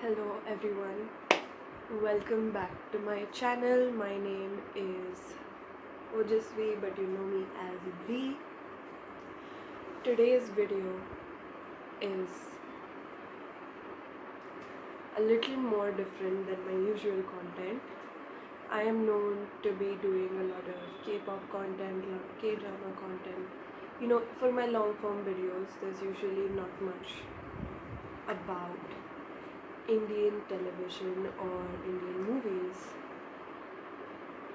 Hello everyone, welcome back to my channel. My name is Ojasvi, but you know me as V. Today's video is a little more different than my usual content. I am known to be doing a lot of K-pop content, a lot of K-drama content. For my long form videos, there's usually not much about Indian television or Indian movies.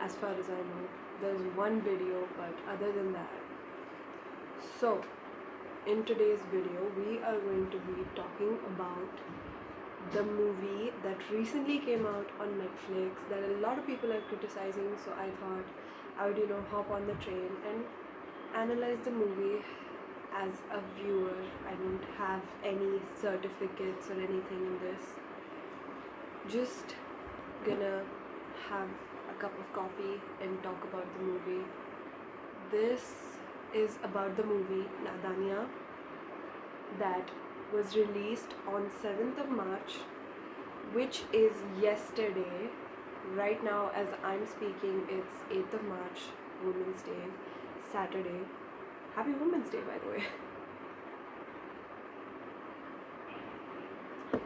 As far as I know, there's one video, but other than that. So, in today's video, we are going to be talking about the movie that recently came out on Netflix that a lot of people are criticizing. So I thought I would, hop on the train and analyze the movie as a viewer. I don't have any certificates or anything in this. Just gonna have a cup of coffee and talk about the movie. This is about the movie NADANIYAAN that was released on 7th of March, which is yesterday. Right now, as I'm speaking, it's 8th of March, Women's Day, Saturday. Happy Women's Day, by the way.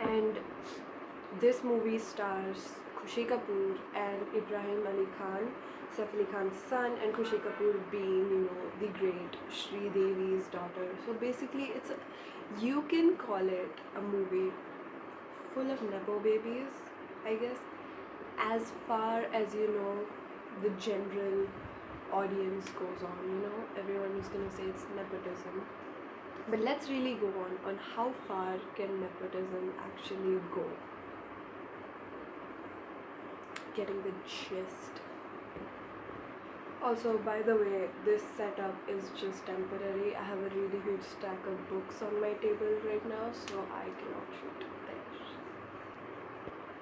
And this movie stars Khushi Kapoor and Ibrahim Ali Khan, Saif Ali Khan's son, and Khushi Kapoor being, the great Sri Devi's daughter. So basically, you can call it a movie full of nepo babies, I guess. As far as the general audience goes on, everyone is gonna say it's nepotism. But let's really go on how far can nepotism actually go. Getting the gist. Also, by the way, this setup is just temporary. I have a really huge stack of books on my table right now, so I cannot shoot there.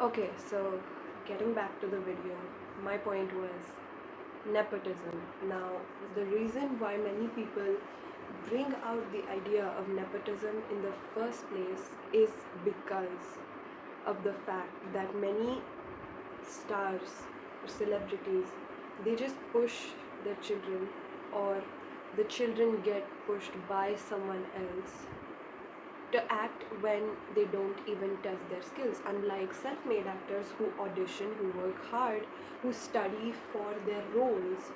Okay, so getting back to the video, my point was nepotism. Now, the reason why many people bring out the idea of nepotism in the first place is because of the fact that many stars or celebrities, they just push their children, or the children get pushed by someone else to act when they don't even test their skills, unlike self-made actors who audition, who work hard, who study for their roles.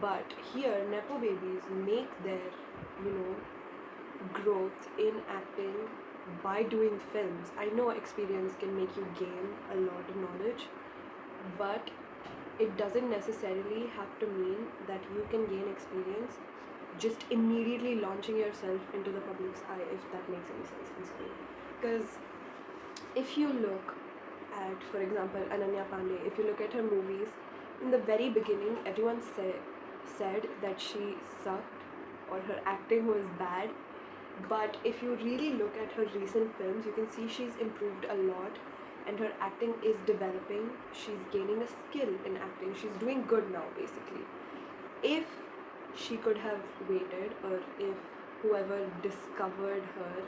But here, nepo babies make their growth in acting by doing films. I know experience can make you gain a lot of knowledge, but it doesn't necessarily have to mean that you can gain experience just immediately launching yourself into the public's eye, if that makes any sense. Because if you look at, for example, Ananya Pandey, if you look at her movies, in the very beginning, everyone said that she sucked or her acting was bad. But if you really look at her recent films, you can see she's improved a lot and her acting is developing. She's gaining a skill in acting. She's doing good now, basically. If she could have waited, or if whoever discovered her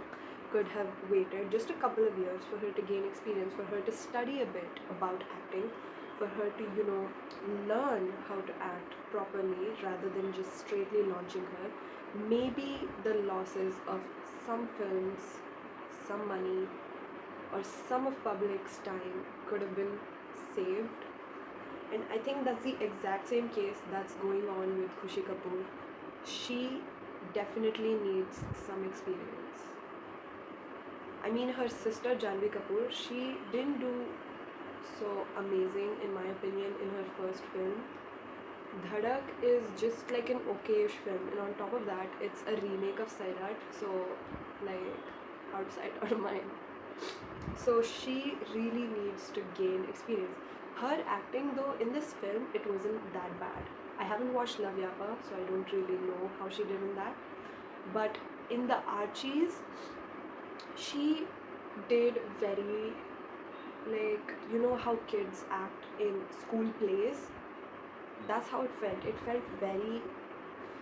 could have waited just a couple of years for her to gain experience, for her to study a bit about acting, for her to, learn how to act properly rather than just straightly launching her, maybe the losses of some films, some money, or some of public's time could have been saved. And I think that's the exact same case that's going on with Khushi Kapoor. She definitely needs some experience. I mean, her sister Janhvi Kapoor, she didn't do so amazing in my opinion in her first film. Dhadak is just like an okayish film, and on top of that, it's a remake of Sairat, so like out of sight, out of mind. So she really needs to gain experience. Her acting though in this film, it wasn't that bad. I haven't watched Love Yapa, so I don't really know how she did in that. But in the Archies, she did very, like, how kids act in school plays. That's how it felt. It felt very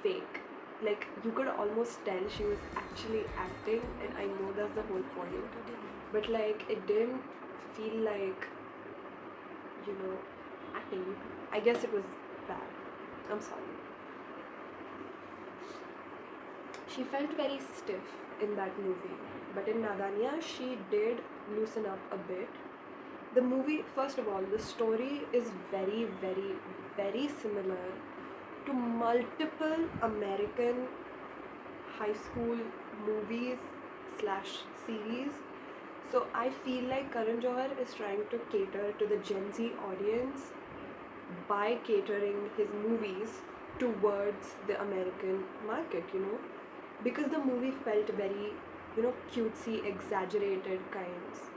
fake. like you could almost tell she was actually acting, and I know that's the whole point, but like it didn't feel like, you know, acting. I guess it was bad. I'm sorry. She felt very stiff in that movie, but in Nadania she did loosen up a bit. The movie, first of all, the story is very, very, very similar to multiple American high school movies slash series. So I feel like Karan Johar is trying to cater to the Gen Z audience by catering his movies towards the American market, you know, because the movie felt very, you know, cutesy, exaggerated kinds.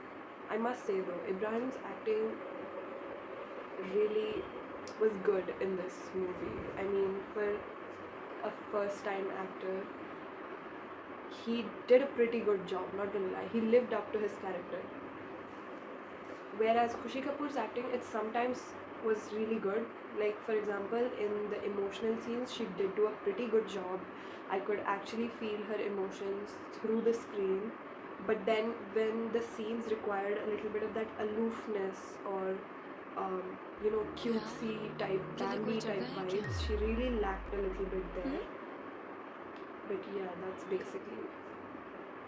I must say though, Ibrahim's acting really was good in this movie. I mean, for a first time actor, he did a pretty good job, not gonna lie. He lived up to his character. Whereas Khushi Kapoor's acting, it sometimes was really good. Like, for example, in the emotional scenes, she did do a pretty good job. I could actually feel her emotions through the screen. But then, when the scenes required a little bit of that aloofness or, you know, cutesy type, Bambi type vibes, she really lacked a little bit there. But yeah, that's basically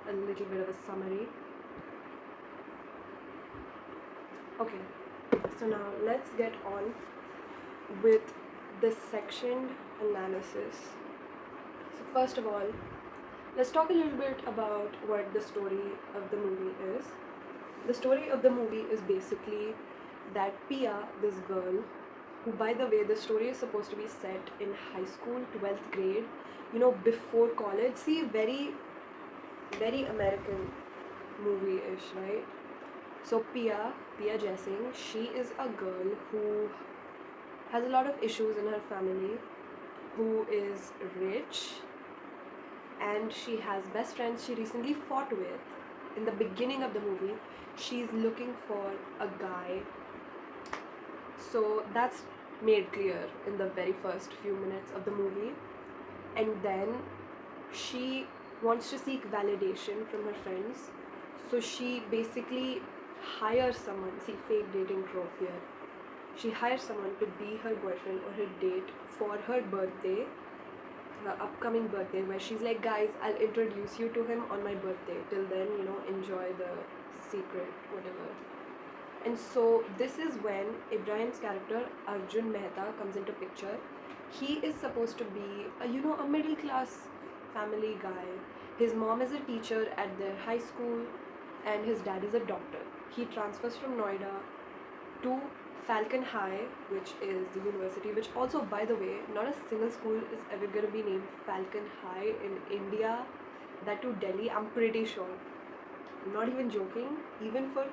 a little bit of a summary. Okay, so now let's get on with the sectioned analysis. So first of all, let's talk a little bit about what the story of the movie is. The story of the movie is basically that Pia, this girl, who, by the way, the story is supposed to be set in high school, 12th grade, you know, before college. See, very, very American movie-ish, right? So Pia Jessing, she is a girl who has a lot of issues in her family, who is rich, and she has best friends she recently fought with. In the beginning of the movie, she's looking for a guy. So that's made clear in the very first few minutes of the movie. And then she wants to seek validation from her friends. So she basically hires someone, see, fake dating trope here. She hires someone to be her boyfriend or her date for her birthday, her upcoming birthday, where she's like, guys, I'll introduce you to him on my birthday. Till then, you know, enjoy the secret, whatever. And so this is when Ibrahim's character Arjun Mehta comes into picture. He is supposed to be a, you know, a middle class family guy. His mom is a teacher at their high school and his dad is a doctor. He transfers from Noida to Falcon High, which is the university, which also, by the way, not a single school is ever going to be named Falcon High in India, that to Delhi, I'm pretty sure. I'm not even joking. Even for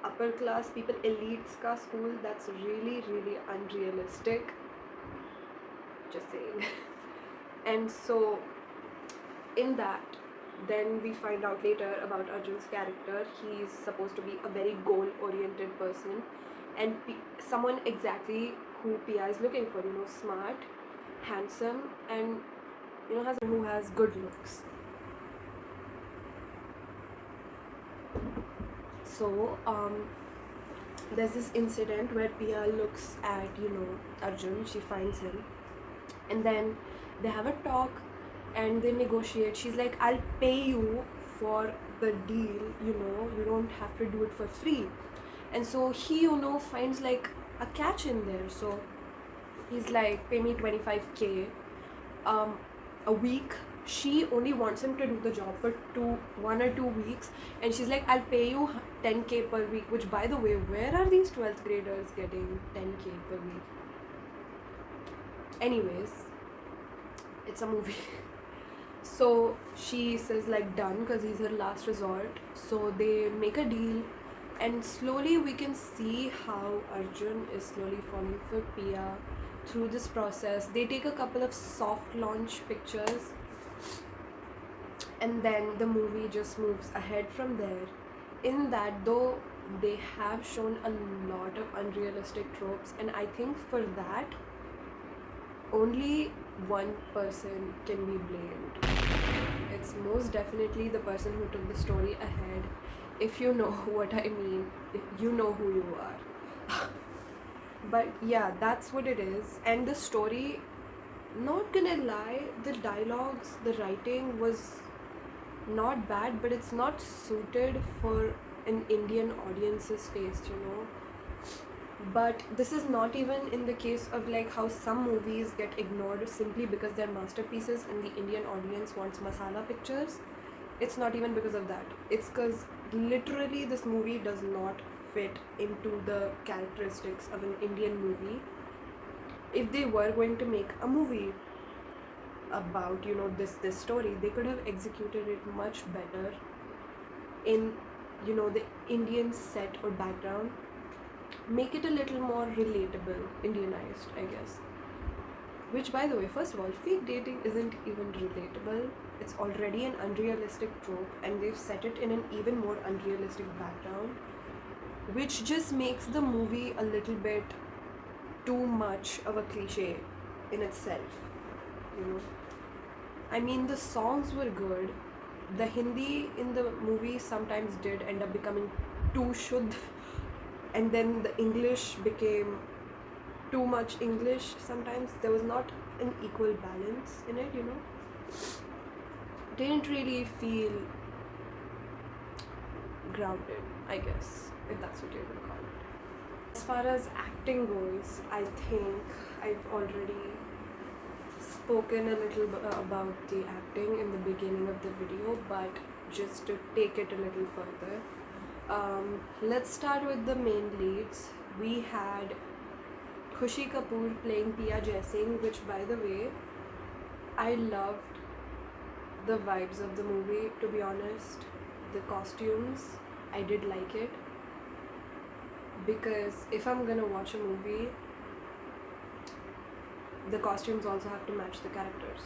upper class people, elites ka school, that's really, really unrealistic. Just saying. And so, in that, then we find out later about Arjun's character. He's supposed to be a very goal-oriented person, and someone exactly who Pia is looking for, you know, smart, handsome, and, you know, who has good looks. So there's this incident where Pia looks at, you know, Arjun. She finds him, and then they have a talk and they negotiate. She's like, I'll pay you for the deal, you know, you don't have to do it for free. And so he, you know, finds like a catch in there. So he's like, pay me 25K a week. She only wants him to do the job for 1 or 2 weeks, and she's like, I'll pay you 10K per week, which, by the way, where are these 12th graders getting 10K per week? Anyways, it's a movie. So she says like done, because he's her last resort. So they make a deal, and slowly we can see how Arjun is slowly falling for Pia through this process. They take a couple of soft launch pictures, and then the movie just moves ahead from there. In that, though, they have shown a lot of unrealistic tropes, and I think for that, only one person can be blamed. It's most definitely the person who took the story ahead. If you know what I mean, if you know who you are. But yeah, that's what it is. And the story, not gonna lie, the dialogues, the writing was not bad, but it's not suited for an Indian audience's taste, you know. But this is not even in the case of like how some movies get ignored simply because they're masterpieces and the Indian audience wants masala pictures. It's not even because of that. It's because literally this movie does not fit into the characteristics of an Indian movie. If they were going to make a movie about, you know, this story, they could have executed it much better in, you know, the Indian set or background. Make it a little more relatable, Indianized, I guess. Which, by the way, first of all, fake dating isn't even relatable. It's already an unrealistic trope, and they've set it in an even more unrealistic background, which just makes the movie a little bit too much of a cliche in itself, you know. I mean, the songs were good. The Hindi in the movie sometimes did end up becoming too shuddh, and then the English became too much English sometimes. There was not an equal balance in it, you know. Didn't really feel grounded, I guess, if that's what you're gonna call it. As far as acting goes, I think I've already spoken a little about the acting in the beginning of the video, but just to take it a little further, let's start with the main leads. We had Khushi Kapoor playing Pia Jaising, which, by the way, I loved the vibes of the movie, to be honest. The costumes, I did like it, because if I'm gonna watch a movie, the costumes also have to match the characters,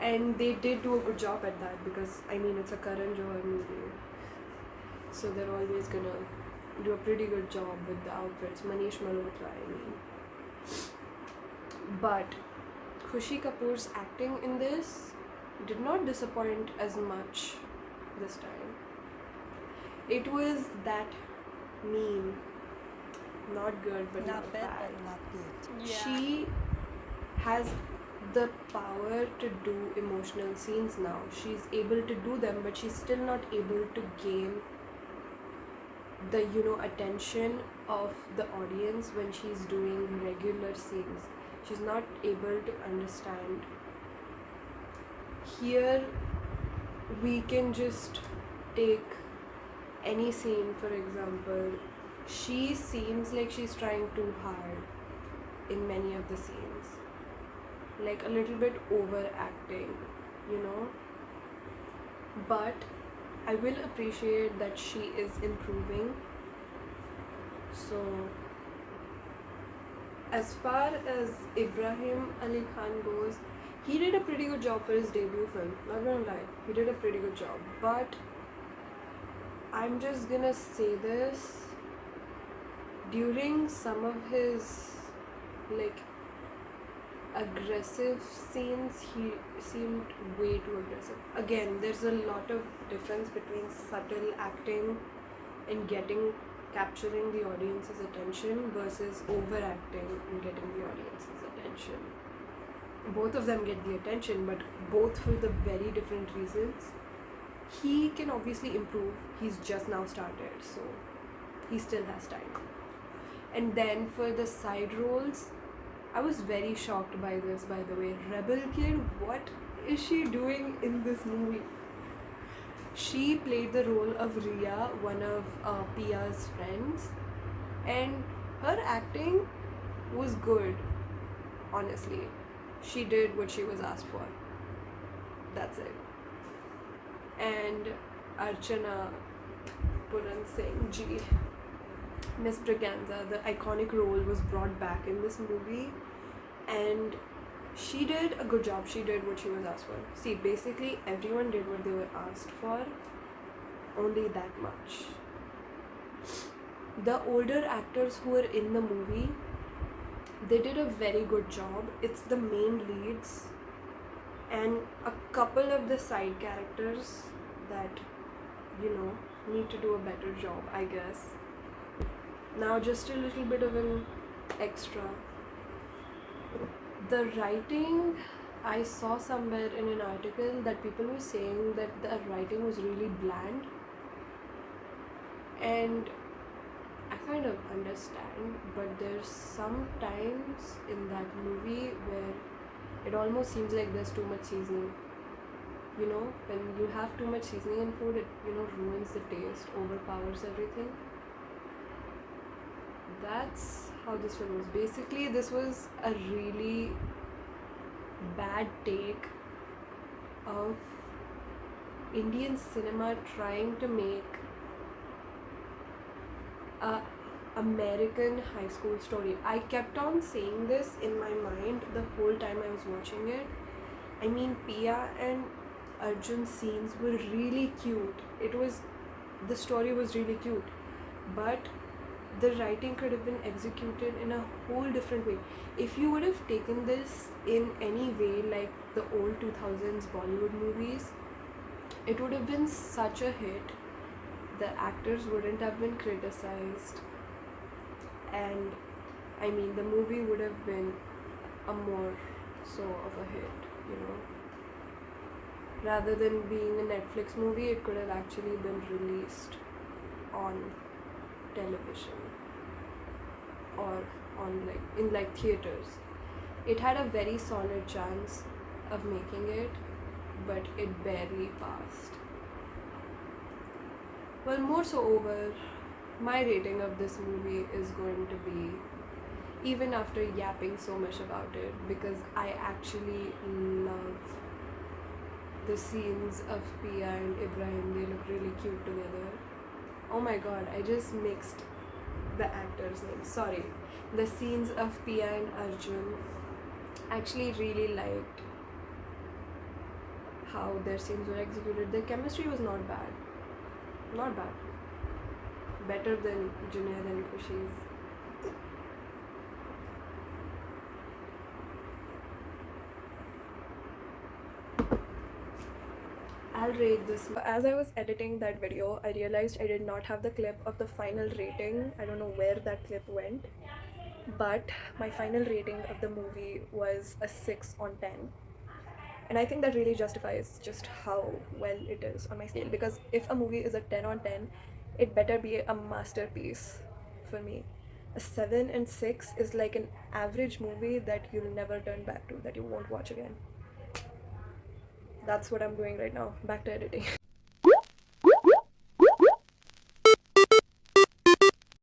and they did do a good job at that, because I mean, it's a Karan Johar movie, so they're always gonna do a pretty good job with the outfits. Manish Malhotra, I mean. But Khushi Kapoor's acting in this did not disappoint as much this time. It was that meme, not good but not bad. Not good. She has the power to do emotional scenes now. She's able to do them, but she's still not able to gain the, you know, attention of the audience when she's doing regular scenes. She's not able to understand. Here we can just take any scene, for example. She seems like she's trying too hard in many of the scenes, like a little bit overacting, you know. But I will appreciate that she is improving. So as far as Ibrahim Ali Khan goes, he did a pretty good job for his debut film. Not gonna lie, he did a pretty good job. But I'm just gonna say this, during some of his like aggressive scenes, he seemed way too aggressive. Again, there's a lot of difference between subtle acting and capturing the audience's attention versus overacting and getting the audience's attention. Both of them get the attention, but both for the very different reasons. He can obviously improve. He's just now started, so he still has time. And then for the side roles, I was very shocked by this, by the way. Rebel Kid, what is she doing in this movie? She played the role of Ria, one of Pia's friends, and her acting was good, honestly. She did what she was asked for. That's it. And Archana Puran Singh ji, Miss Braganza, the iconic role, was brought back in this movie, and she did a good job. She did what she was asked for. See, basically everyone did what they were asked for, only that much. The older actors who were in the movie, They did a very good job. It's the main leads and a couple of the side characters that, you know, need to do a better job, I guess. Now, just a little bit of an extra. The writing, I saw somewhere in an article that people were saying that the writing was really bland, and I kind of understand, but there's some times in that movie where it almost seems like there's too much seasoning. You know, when you have too much seasoning in food, it, you know, ruins the taste, overpowers everything. That's how this film was. Basically, this was a really bad take of Indian cinema trying to make a American high school story. I kept on saying this in my mind the whole time I was watching it. I mean, Pia and Arjun's scenes were really cute. The story was really cute, but the writing could have been executed in a whole different way. If you would have taken this in any way like the old 2000s Bollywood movies, it would have been such a hit. The actors wouldn't have been criticized, and I mean, the movie would have been a more so of a hit, you know. Rather than being a Netflix movie, it could have actually been released on television or on like theaters. It had a very solid chance of making it, but it barely passed. Well, more so over, my rating of this movie is going to be, even after yapping so much about it, because I actually love the scenes of Pia and Ibrahim. They look really cute together. Oh my god, I just mixed the actors' names. Sorry. The scenes of Pia and Arjun, actually really liked how their scenes were executed. Their chemistry was not bad. Not bad. Better than Junaid and Khushi's. I'll rate this. As I was editing that video, I realized I did not have the clip of the final rating. I don't know where that clip went. But my final rating of the movie was a 6 on 10. And I think that really justifies just how well it is on my scale. Because if a movie is a 10 on 10, it better be a masterpiece for me. A 7 and 6 is like an average movie that you'll never turn back to, that you won't watch again. That's what I'm doing right now. Back to editing.